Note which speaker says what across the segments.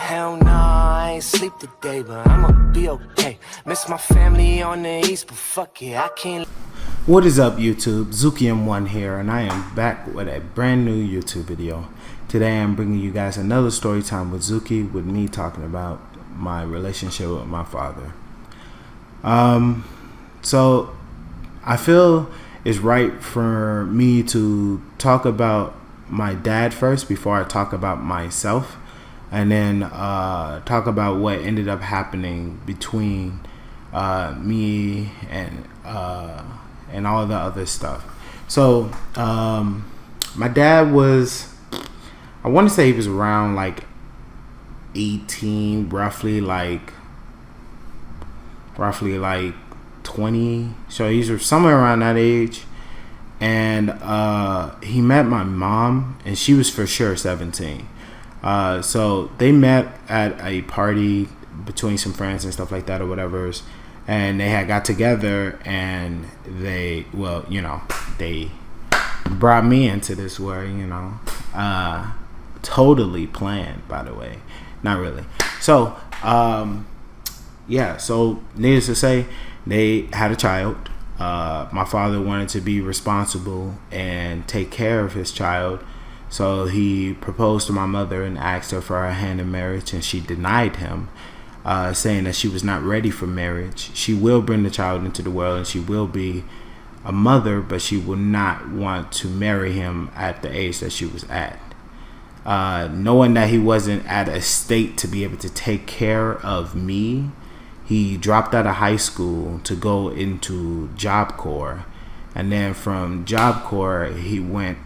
Speaker 1: Hell nah, I ain't sleep today, but I'ma be okay. Miss my family on the east, but fuck it, I can't.
Speaker 2: What is up, YouTube? Zukim1 here, and I am back with a brand new YouTube video. Today I'm bringing you guys another story time with Zuki, with me talking about my relationship with my father. So I feel it's right for me to talk about my dad first before I talk about myself, and then talk about what ended up happening between me and all the other stuff. So my dad was, I want to say he was around like 18, roughly like 20. So he's somewhere around that age. And he met my mom, and she was for sure 17. So they met at a party between some friends and stuff like that or whatever. And they had got together, and they brought me into this where, totally planned, by the way. Not really. So, so needless to say, they had a child. My father wanted to be responsible and take care of his child. So he proposed to my mother and asked her for her hand in marriage, and she denied him, saying that she was not ready for marriage. She will bring the child into the world, and she will be a mother, but she will not want to marry him at the age that she was at. Knowing that he wasn't at a state to be able to take care of me, he dropped out of high school to go into Job Corps. And then from Job Corps, he went,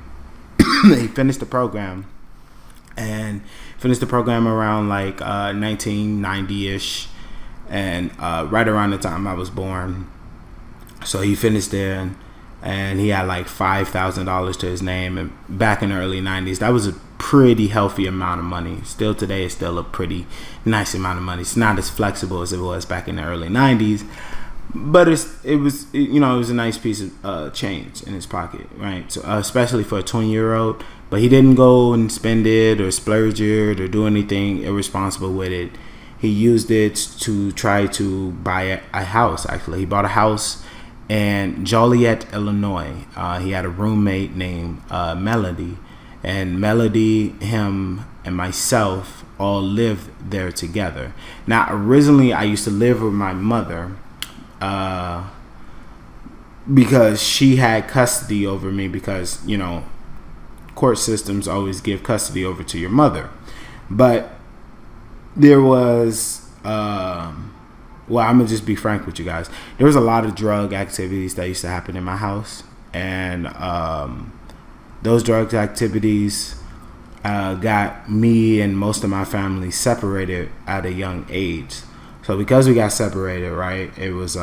Speaker 2: he finished the program. And finished the program around like 1990-ish. And right around the time I was born. So he finished there, and he had like $5,000 to his name. And back in the early 90s, that was a pretty healthy amount of money. Still today, it's still a pretty nice amount of money. It's not as flexible as it was back in the early 90s, but it was a nice piece of change in his pocket, right? So especially for a 20-year-old. But he didn't go and spend it or splurge it or do anything irresponsible with it. He used it to try to buy a house. Actually, he bought a house in Joliet, Illinois. He had a roommate named Melody. And Melody, him, and myself all lived there together. Now, originally, I used to live with my mother because she had custody over me, because, court systems always give custody over to your mother. But there was, I'm going to just be frank with you guys. There was a lot of drug activities that used to happen in my house. And those drug activities got me and most of my family separated at a young age. So because we got separated, right, it was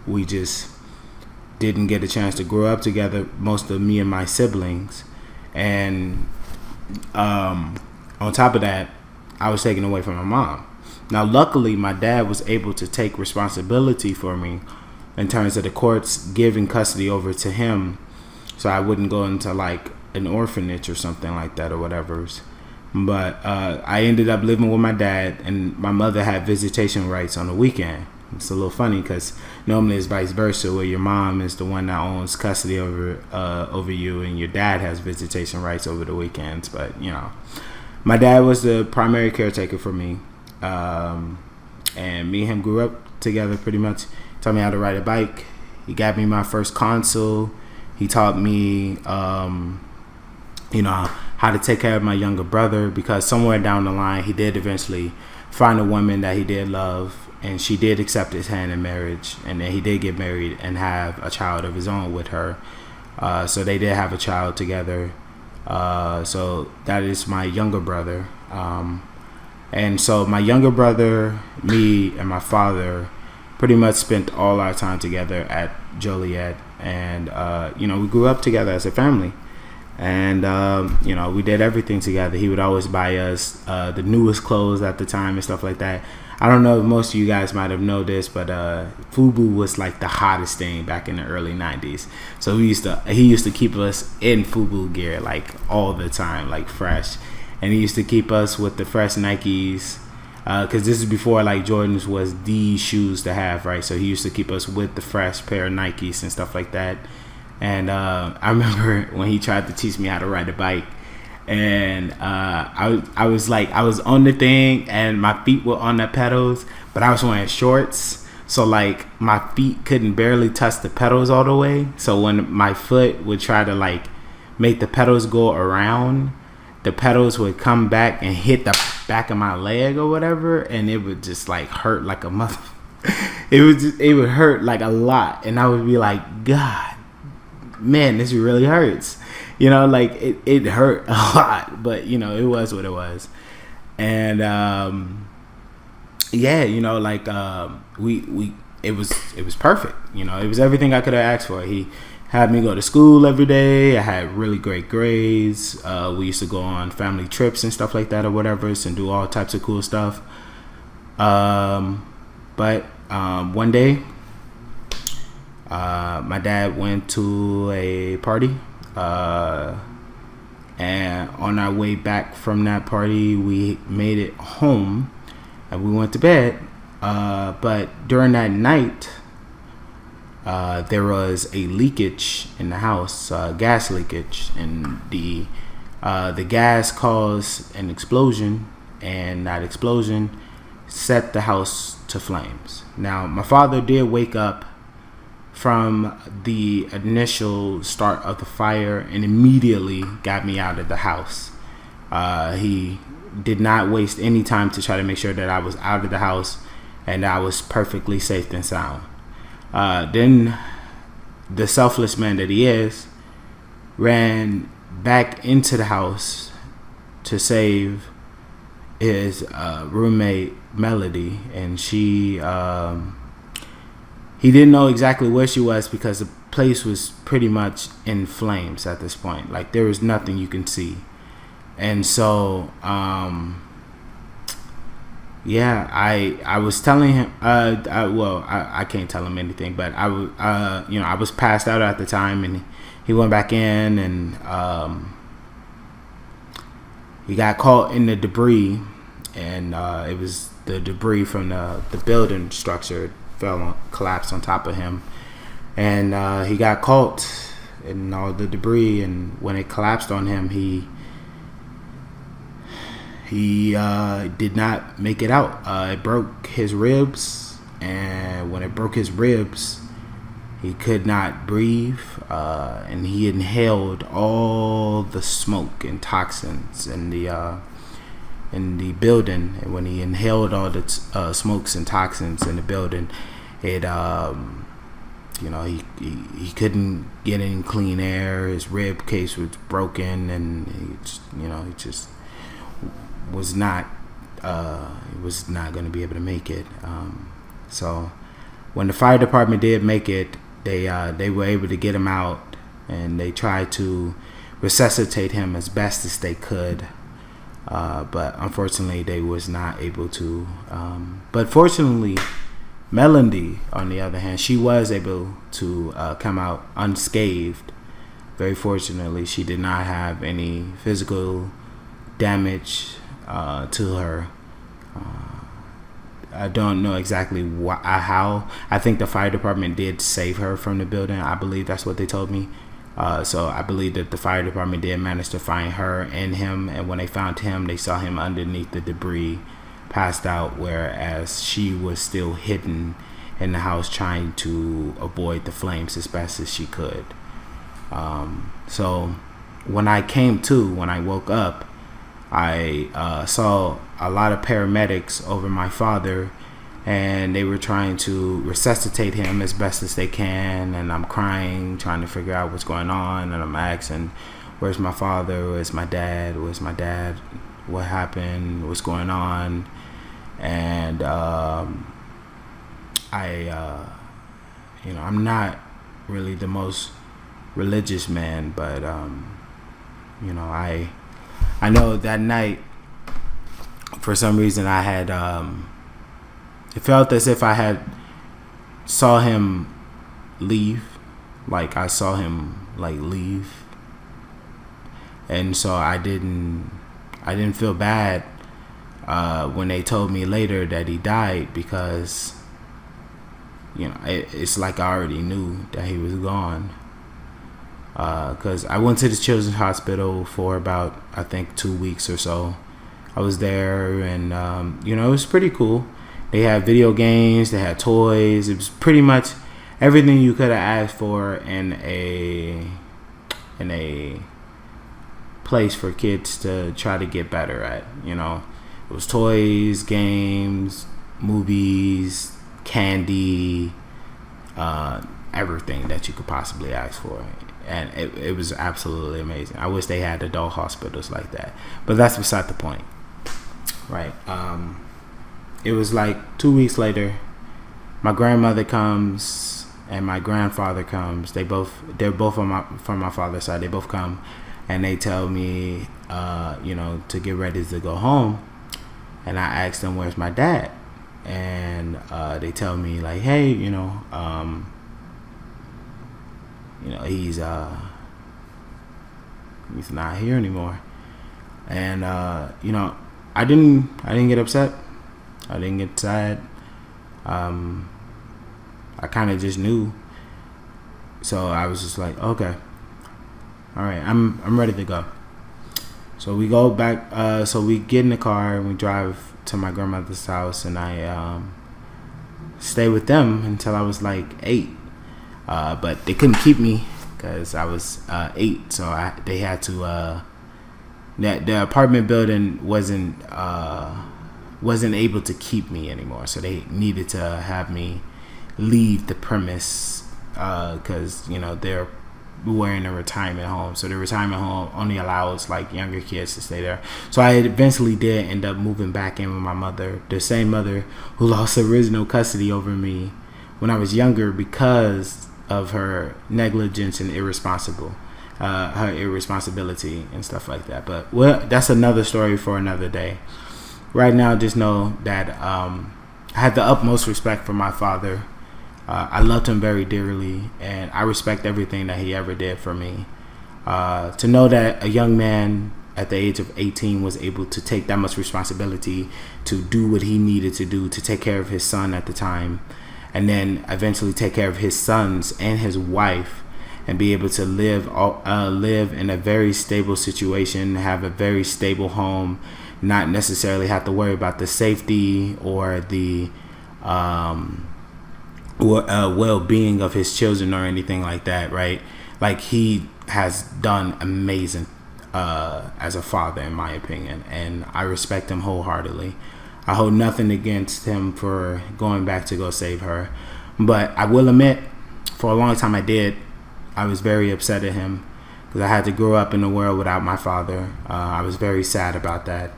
Speaker 2: we just didn't get a chance to grow up together, most of me and my siblings. And on top of that, I was taken away from my mom. Now, luckily, my dad was able to take responsibility for me in terms of the courts giving custody over to him, so I wouldn't go into like an orphanage or something like that or whatever. But I ended up living with my dad, and my mother had visitation rights on the weekend. It's a little funny because normally it's vice versa, where your mom is the one that owns custody over you, and your dad has visitation rights over the weekends. But my dad was the primary caretaker for me, and me and him grew up together pretty much. He taught me how to ride a bike. He got me my first console. He taught me, how to take care of my younger brother, because somewhere down the line, he did eventually find a woman that he did love, and she did accept his hand in marriage, and then he did get married and have a child of his own with her. So they did have a child together. So that is my younger brother. And so my younger brother, me, and my father pretty much spent all our time together at Joliet. And, we grew up together as a family. And, we did everything together. He would always buy us the newest clothes at the time and stuff like that. I don't know if most of you guys might have known this, but FUBU was like the hottest thing back in the early 90s. So he used to keep us in FUBU gear like all the time, like fresh. and he used to keep us with the fresh Nikes. Because this is before like Jordans was the shoes to have, right? So he used to keep us with the fresh pair of Nikes and stuff like that. And I remember when he tried to teach me how to ride a bike, and I was on the thing and my feet were on the pedals, but I was wearing shorts, so like my feet couldn't barely touch the pedals all the way. So when my foot would try to like make the pedals go around, the pedals would come back and hit the back of my leg or whatever, and it would just like hurt like a mother. It would hurt like a lot, and I would be like, God, man, this really hurts. You know, like it hurt a lot, but you know, it was what it was. And yeah, you know, like it was perfect. You know, it was everything I could have asked for. He had me go to school every day. I had really great grades. We used to go on family trips and stuff like that or whatever, and do all types of cool stuff. But one day, my dad went to a party, and on our way back from that party, we made it home, and we went to bed. But during that night, there was a leakage in the house, gas leakage, and the gas caused an explosion, and that explosion set the house to flames. Now, my father did wake up from the initial start of the fire and immediately got me out of the house. He did not waste any time to try to make sure that I was out of the house and I was perfectly safe and sound. Then the selfless man that he is ran back into the house to save his roommate Melody, and he didn't know exactly where she was because the place was pretty much in flames at this point. Like, there was nothing you can see. And so yeah, I was telling him, I can't tell him anything, but I was passed out at the time, and he went back in, and he got caught in the debris, and it was the debris from the building structure collapsed on top of him, and he got caught in all the debris, and when it collapsed on him, he did not make it out. It broke his ribs, and when it broke his ribs, he could not breathe, and he inhaled all the smoke and toxins in the building. And when he inhaled all the smokes and toxins in the building, it he couldn't get any clean air. His rib case was broken, and he just was not going to be able to make it. So when the fire department did make it, they were able to get him out, and they tried to resuscitate him as best as they could, but unfortunately they was not able to. But fortunately, Melody, on the other hand, she was able to come out unscathed. Very fortunately, she did not have any physical damage to her. I don't know exactly how. I think the fire department did save her from the building. I believe that's what they told me. So I believe that the fire department did manage to find her and him, and when they found him, they saw him underneath the debris, passed out, whereas she was still hidden in the house trying to avoid the flames as best as she could. So when I woke up, I saw a lot of paramedics over my father, and they were trying to resuscitate him as best as they can, and I'm crying, trying to figure out what's going on, and I'm asking, where's my father, where's my dad, what happened, what's going on? And I'm not really the most religious man, but I know that night, for some reason, I had it felt as if I had saw him leave, like I saw him leave, and so I didn't I didn't feel bad when they told me later that he died, because it's like I already knew that he was gone. Because I went to the children's hospital for about, I think, 2 weeks or so. I was there, and it was pretty cool. They had video games, they had toys. It was pretty much everything you could have asked for in a place for kids to try to get better at. It was toys, games, movies, candy, everything that you could possibly ask for. And it was absolutely amazing. I wish they had adult hospitals like that, but that's beside the point, right? It was like 2 weeks later, my grandmother comes and my grandfather comes. They're both from my father's side. They both come, and they tell me, to get ready to go home. And I asked them, "Where's my dad?" And they tell me, like, "Hey, he's not here anymore." And I didn't get upset. I didn't get sad. I kind of just knew. So I was just like, okay, all right, I'm ready to go. So we go back. So we get in the car and we drive to my grandmother's house, and I stay with them until I was like 8. But they couldn't keep me because I was 8. So they had to. The apartment building wasn't able to keep me anymore, so they needed to have me leave the premise because we were in a retirement home. So the retirement home only allows like younger kids to stay there. So I eventually did end up moving back in with my mother, the same mother who lost original custody over me when I was younger because of her negligence and her irresponsibility and stuff like that. But that's another story for another day. Right now, just know that I had the utmost respect for my father. I loved him very dearly, and I respect everything that he ever did for me. To know that a young man at the age of 18 was able to take that much responsibility to do what he needed to do to take care of his son at the time, and then eventually take care of his sons and his wife, and be able to live in a very stable situation, have a very stable home, not necessarily have to worry about the safety or the well-being of his children or anything like that, right? Like, he has done amazing as a father, in my opinion, and I respect him wholeheartedly. I hold nothing against him for going back to go save her, but I will admit, for a long time I was very upset at him because I had to grow up in a world without my father. I was very sad about that.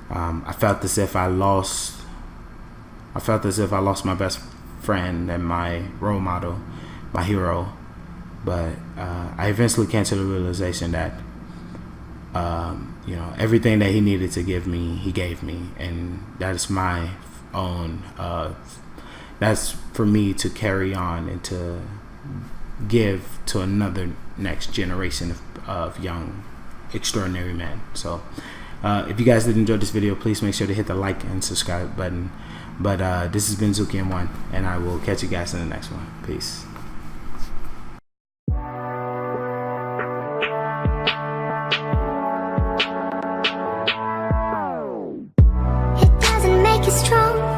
Speaker 2: I felt as if I lost my best friend and my role model, my hero. But I eventually came to the realization that everything that he needed to give me, he gave me, and that is my own. That's for me to carry on and to give to another next generation of young, extraordinary men. So if you guys did enjoy this video, please make sure to hit the like and subscribe button. But this has been Zukim 1, and I will catch you guys in the next one. Peace.
Speaker 3: It doesn't make you strong.